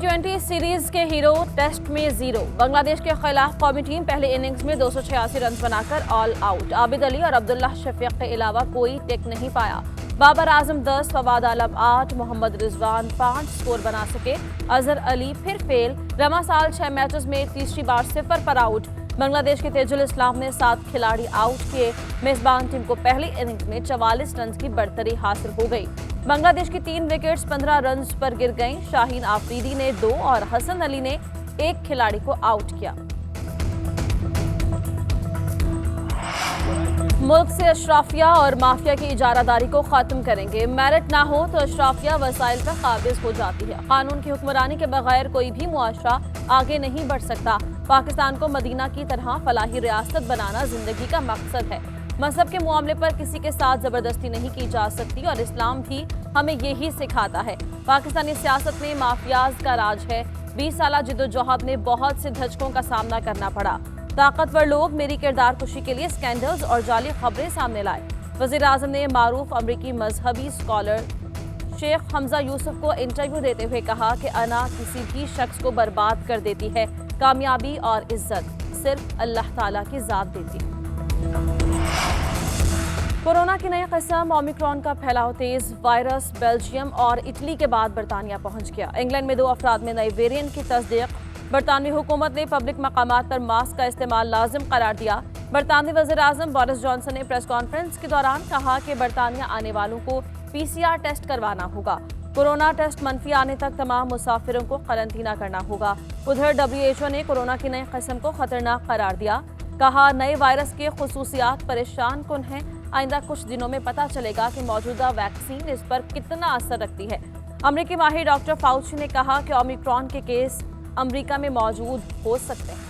T20 series के hero test में zero. Bangladesh के खिलाफ कौमी टीम पहले इनिंग्स में 286 रन बनाकर ऑल आउट। आबिद अली और अब्दुल्ला शफीक के अलावा कोई टिक नहीं पाया। बाबर आजम 10, फवाद आलम 8, मोहम्मद रिजवान 5 स्कोर बना सके। अजहर अली फिर फेल। रमा साल 6 मैचेस में तीसरी बार 0 पर आउट। बांग्लादेश के तेजुल इस्लाम ने 7 खिलाड़ी आउट किए। मेजबान टीम को पहली इनिंग्स में 44 रन की बढ़तरी हासिल हो गई। बांग्लादेश की 3 विकेट्स 15 रन पर गिर गईं। शाहीन आफरीदी ने 2 और हसन अली ने 1 खिलाड़ी को आउट किया। मुल्क से अशराफिया और माफिया की इजारादारी को खत्म करेंगे। मेरिट ना हो तो अशराफिया वसाइल पर काबिज हो जाती है। कानून की हुक्मरानी के बगैर कोई भी मुआशरा आगे नहीं बढ़ सकता। पाकिस्तान को मदीना की तरह फलाही रियासत बनाना जिंदगी का मकसद है। मजहब के मामले पर किसी के साथ जबरदस्ती नहीं की जा सकती और इस्लाम भी हमें यही सिखाता है। पाकिस्तानी सियासत में माफियाज का राज है। 20 साल जिद्दोजहद में बहुत से धचकों का सामना करना पड़ा। ताकतवर लोग मेरी किरदार कुशी के लिए स्कैंडल्स और जाली खबरें सामने लाए। वजीर आजम ने मारूफ अमरीकी मजहबी स्कॉलर शेख हमजा यूसुफ को इंटरव्यू देते हुए कहा कि अना किसी भी शख्स को बर्बाद कर देती है। कामयाबी और इज्जत सिर्फ अल्लाह ताला की जात देती है। कोरोना की नई किस्म ओमिक्रॉन का फैलाव तेज। वायरस बेल्जियम और इटली के बाद बरतानिया पहुंच गया। इंग्लैंड में 2 अफराद में नए वेरिएंट की तस्दीक। बरतानवी हुकूमत ने पब्लिक मकामात पर मास्क का इस्तेमाल लाजिम करार दिया। बरतानवी वज़ीर आज़म बोरिस जॉनसन ने प्रेस कॉन्फ्रेंस के दौरान कहा कि बरतानिया आने वालों को PCR टेस्ट करवाना होगा। कोरोना टेस्ट मनफी आने तक तमाम मुसाफिरों को करंतना करना होगा। उधर WHO ने कोरोना की नई किस्म को खतरनाक करार दिया। कहा नए वायरस के खुसूसियात परेशान कुन हैं। आइंदा कुछ दिनों में पता चलेगा कि मौजूदा वैक्सीन इस पर कितना असर रखती है। अमरीकी माहिर डॉक्टर फाउची ने कहा कि ओमिक्रॉन के केस अमरीका में मौजूद हो सकते हैं।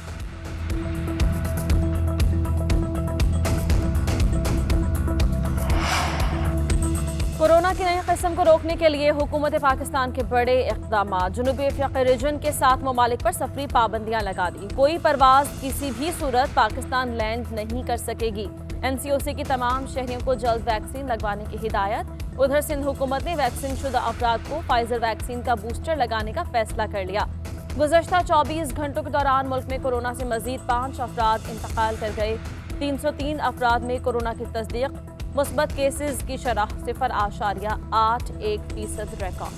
कोरोना की नई किस्म को रोकने के लिए हुकूमत पाकिस्तान के बड़े इक़दाम। जनूबी अफ्रीका रीजन के 7 ममालिक पर सफरी पाबंदियां लगा दी। कोई परवाज किसी भी सूरत पाकिस्तान लैंड नहीं कर सकेगी। NCOC की तमाम शहरियों को जल्द वैक्सीन लगवाने की हिदायत। उधर सिंध हुकूमत ने वैक्सीन शुदा अफराद को फाइजर वैक्सीन का बूस्टर लगाने का फैसला कर लिया। गुज़श्ता 24 घंटों के दौरान मुल्क में कोरोना से मजीद 5 अफराद इंतकाल कर गए। 303 अफराद में कोरोना की तस्दीक। मुस्बत केसेस की शरह 0.81% रिकॉर्ड।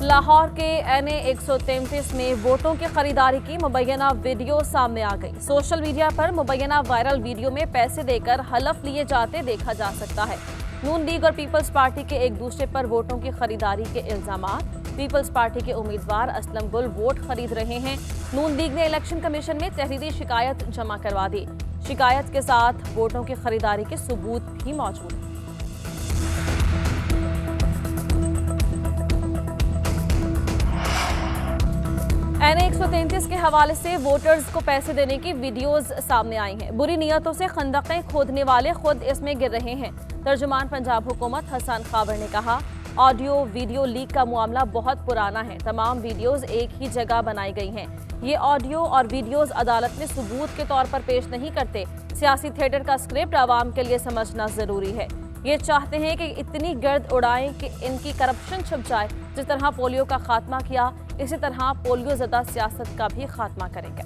लाहौर के NA 133 में वोटों की खरीदारी की मुबैना वीडियो सामने आ गई। सोशल मीडिया पर मुबैना वायरल वीडियो में पैसे देकर हलफ लिए जाते देखा जा सकता है। नून लीग और पीपल्स पार्टी के एक दूसरे पर वोटों की खरीदारी के इल्जामात। पीपल्स पार्टी के उम्मीदवार असलम गुल वोट खरीद रहे हैं। नून लीग ने इलेक्शन कमीशन में तहरीरी शिकायत जमा करवा दी। शिकायत के साथ वोटों की खरीदारी के सबूत भी मौजूद हैं। NA 133 के हवाले से वोटर्स को पैसे देने की वीडियोस सामने आई हैं। बुरी नीयतों से खंदकें खोदने वाले खुद इसमें गिर रहे हैं। तर्जुमान पंजाब हुकूमत हसन खावर ने कहा ऑडियो वीडियो लीक का मामला बहुत पुराना है। तमाम वीडियोस एक ही जगह बनाई गई हैं। ये ऑडियो और वीडियोस अदालत में सबूत के तौर पर पेश नहीं करते। सियासी थिएटर का स्क्रिप्ट आवाम के लिए समझना जरूरी है। ये चाहते हैं कि इतनी गर्द उड़ाएं कि इनकी करप्शन छुप जाए। जिस तरह पोलियो का खात्मा किया इसी तरह पोलियो ज़दा सियासत का भी खात्मा करेंगे।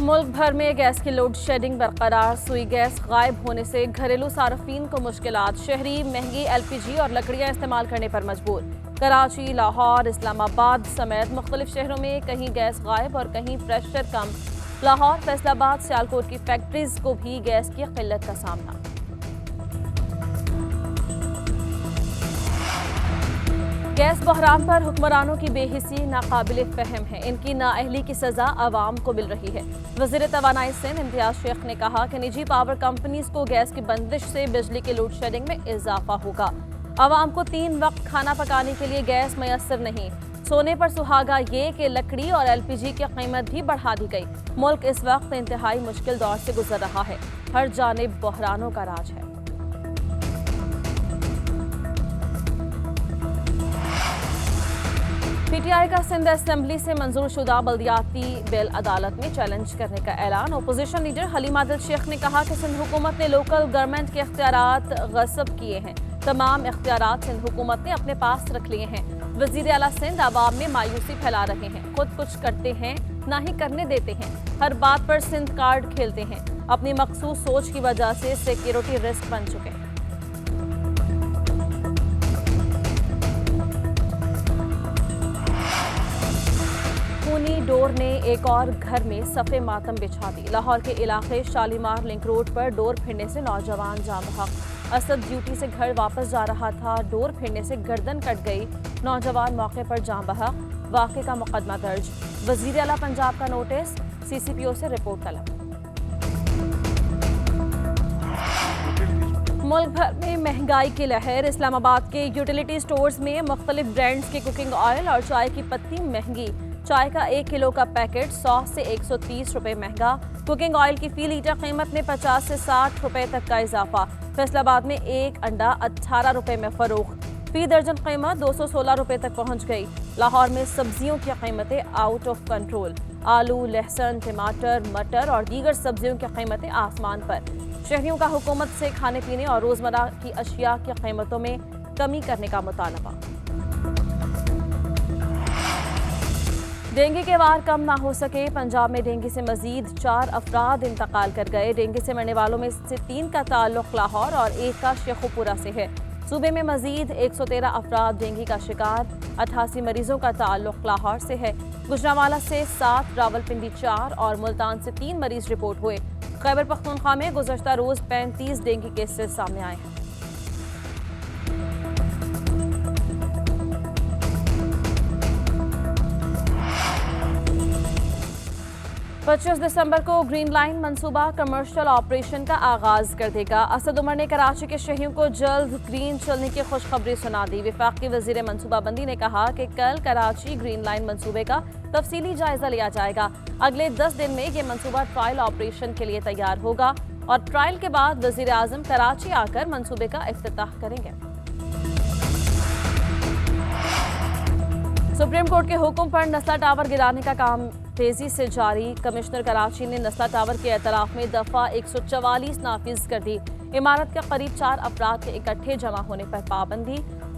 मुल्क भर में गैस की लोड शेडिंग बरकरार। सुई गैस गायब होने से घरेलू सार्फिन को मुश्किलात। शहरी महंगी LPG और लकड़ियां इस्तेमाल करने पर मजबूर। कराची, लाहौर, इस्लामाबाद समेत मुख्तलिफ शहरों में कहीं गैस गायब और कहीं प्रेशर कम। लाहौर, फैसलाबाद, सियालकोट की फैक्ट्रीज को भी गैस की किल्लत का सामना। गैस बहरान पर हुक्मरानों की बेहिसी नाकाबिले फहम है। इनकी नाअहली की सजा आवाम को मिल रही है। वज़ीर तवानाई सिंध इम्तियाज शेख ने कहा कि निजी पावर कंपनीज को गैस की बंदिश से बिजली की लोड शेडिंग में इजाफा होगा। आवाम को 3 वक्त खाना पकाने के लिए गैस मैसर नहीं। सोने पर सुहागा ये कि लकड़ी और LPG की कीमत भी बढ़ा दी गई। मुल्क इस वक्त इंतहाई मुश्किल दौर से गुजर रहा है। हर जानिब बहरानों का राज है। पीटीआई का सिंध असेंबली से मंजूर शुदा बल्दियाती बिल अदालत में चैलेंज करने का ऐलान। अपोजिशन लीडर हलीम आदिल शेख ने कहा कि सिंध हुकूमत ने लोकल गवर्नमेंट के इख्तियारात गस्ब किए हैं। तमाम इख्तियारात सिंध हुकूमत ने अपने पास रख लिए हैं। वजीर आला सिंध आवाम में मायूसी फैला रहे हैं। खुद कुछ करते हैं ना ही करने देते हैं। हर बात पर सिंध कार्ड खेलते हैं। अपनी मखसूस सोच की वजह से सिक्योरिटी रिस्क बन चुके हैं। खूनी डोर ने एक और घर में सफ़े मातम बिछा दी। लाहौर के इलाके शालीमार लिंक रोड पर डोर फिरने से नौजवान जान बहक। असद ड्यूटी से घर वापस जा रहा था। डोर फिरने से गर्दन कट गई। नौजवान मौके पर जान बहक। वाक़े का मुकदमा दर्ज। वज़ीर आला पंजाब का नोटिस। सीसीपीओ से रिपोर्ट तलब। मुल्क भर में महंगाई की लहर। इस्लामाबाद के यूटिलिटी स्टोर्स में मुख्तलिफ ब्रांड्स के कुकिंग ऑयल और चाय की पत्ती महंगी। चाय का 1 किलो का पैकेट 100 से 130 रुपए महंगा। कुकिंग ऑयल की फी लीटर कीमत में 50 से 60 रुपए तक का इजाफा। फैसलाबाद में एक अंडा 18 रुपए में फरोख्त। फी दर्जन कीमत 216 रुपए तक पहुंच गई। लाहौर में सब्जियों की कीमतें आउट ऑफ कंट्रोल। आलू, लहसुन, टमाटर, मटर और दीगर सब्जियों की कीमतें आसमान पर। शहरियों का हुकूमत से खाने पीने और रोजमर्रा की अशिया की कीमतों में कमी करने का मुतालबा। डेंगू के वार कम ना हो सके। पंजाब में डेंगू से मजीद 4 अफराद इंतकाल कर गए। डेंगू से मरने वालों में से 3 का ताल्लुक लाहौर और 1 का शेखुपुरा से है। सूबे में मजीद 113 अफराद डेंगू का शिकार। 88 मरीजों का ताल्लुक लाहौर से है। गुजरांवाला से 7, रावलपिंडी 4 और मुल्तान से 3 मरीज रिपोर्ट हुए। खैबर पख्तूनख्वा में गुज़श्ता रोज 35 डेंगू केसेस सामने आए हैं। 25 दिसंबर को ग्रीन लाइन मंसूबा कमर्शियल ऑपरेशन का आगाज कर देगा। असद उमर ने कराची के शहरियों को जल्द ग्रीन चलने की खुशखबरी सुना दी। वफाकी वजीर मनसूबाबंदी ने कहा कि कल कराची ग्रीन लाइन मंसूबे का तफसीली जायजा लिया जाएगा। अगले 10 दिन में ये मंसूबा ट्रायल ऑपरेशन के लिए तैयार होगा और ट्रायल के बाद वजीर आजम कराची आकर मंसूबे का इफ्तिताह करेंगे। सुप्रीम कोर्ट के हुक्म पर नस्ला टावर गिराने का काम तेजी से जारी। कमिश्नर कराची ने नस्ला टावर के एतराफ में दफा 144 नाफिज कर दी। इमारत के करीब 4 अफराद के इकट्ठे जमा होने पर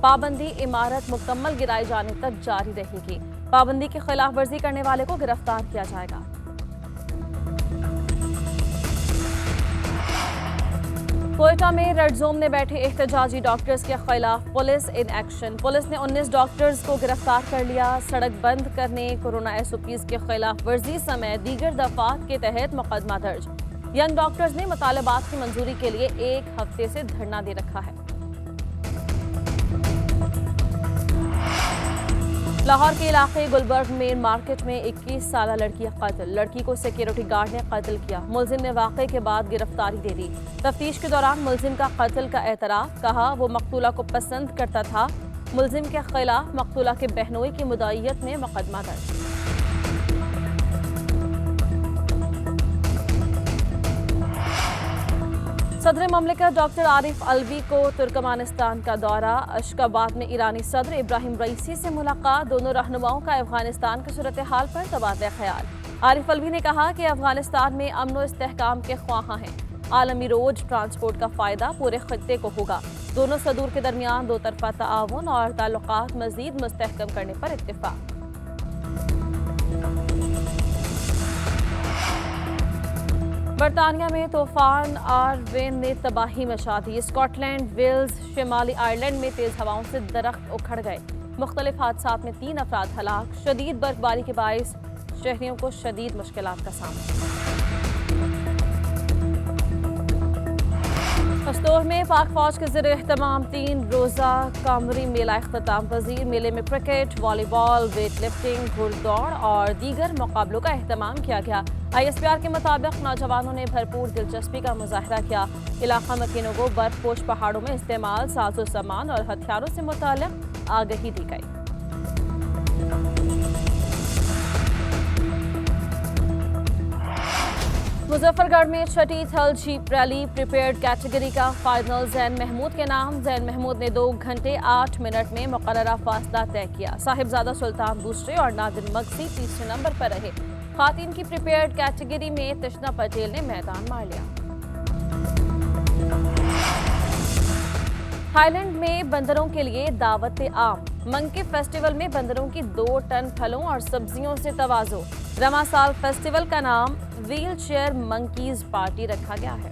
पाबंदी इमारत मुकम्मल गिराए जाने तक जारी रहेगी। पाबंदी की खिलाफ वर्जी करने वाले को गिरफ्तार किया जाएगा। कोयटा में रेड जोन में बैठे एहतजाजी डॉक्टर्स के खिलाफ पुलिस इन एक्शन। पुलिस ने 19 डॉक्टर्स को गिरफ्तार कर लिया। सड़क बंद करने, कोरोना SOPs के खिलाफ वर्जी समेत दीगर दफात के तहत मुकदमा दर्ज। यंग डॉक्टर्स ने मुतालबात की मंजूरी के लिए 1 हफ्ते से धरना दे रखा है। लाहौर के इलाके गुलबर्ग मेन मार्केट में 21 साला लड़की कत्ल। लड़की को सिक्योरिटी गार्ड ने कत्ल किया। मुलजिम ने वाक़े के बाद गिरफ्तारी दे दी। तफ्तीश के दौरान मुलजिम का कत्ल का एतराफ़। कहा वो मकतूला को पसंद करता था। मुलजिम के खिलाफ मकतूला के बहनोई की मुदायियत में मुकदमा दर्ज। सदर ममलिकत डॉक्टर आरिफ अलवी को तुर्कमानिस्तान का दौरा। अशकाबाद में ईरानी सदर इब्राहिम रईसी से मुलाकात। दोनों रहनुमाओं का अफगानिस्तान की सूरत हाल पर तबादला ख्याल। आरिफ अलवी ने कहा कि अफगानिस्तान में अमन व इस्तेहकाम के ख्वाहां हैं। आलमी रोड ट्रांसपोर्ट का फ़ायदा पूरे खत्ते को होगा। दोनों सदूर के दरमियान 2 तरफ़ा ताआवुन और ताल्लुकात मज़ीद मुस्तहकम करने पर इत्तिफ़ाक़। बरतानिया में तूफान आरवेन ने तबाही मचा दी। स्कॉटलैंड, वेल्स, शिमाली आयरलैंड में तेज हवाओं से दरख्त उखड़ गए। मुख्तलिफ हादसात में 3 अफराद हलाक। शदीद बर्फबारी के बायस शहरियों को शदीद मुश्किलात का सामना। पस्तोर में पाक फौज के ज़रिए एहतमाम 3 रोज़ा कामरी मेला इख्तिताम पजीर। मेले में क्रिकेट, वॉलीबॉल, वेट लिफ्टिंग, घुड़दौड़ और दीगर मुकाबलों का एहतमाम किया गया। ISPR के मुताबिक नौजवानों ने भरपूर दिलचस्पी का मुजाहरा किया। इलाका मकीनों को बर्फपोश पहाड़ों में इस्तेमाल साजो सामान और हथियारों से मुताल्लिक आगाही दी गई। मुजफ्फरगढ़ में छठी थल जीप रैली प्रिपेयर्ड कैटेगरी का फाइनल जैन महमूद के नाम। जैन महमूद ने 2 घंटे 8 मिनट में मुकर्ररा फासला तय किया। साहिबजादा सुल्तान दूसरे और नादिर मगसी तीसरे नंबर पर रहे। खातीन की प्रिपेयर्ड कैटेगरी में तशना पटेल ने मैदान मार लिया। थाईलैंड में बंदरों के लिए दावत आम। मंकी फेस्टिवल में बंदरों की 2 टन फलों और सब्जियों से तवाज़ो। रमासाल फेस्टिवल का नाम व्हील चेयर मंकीज पार्टी रखा गया है।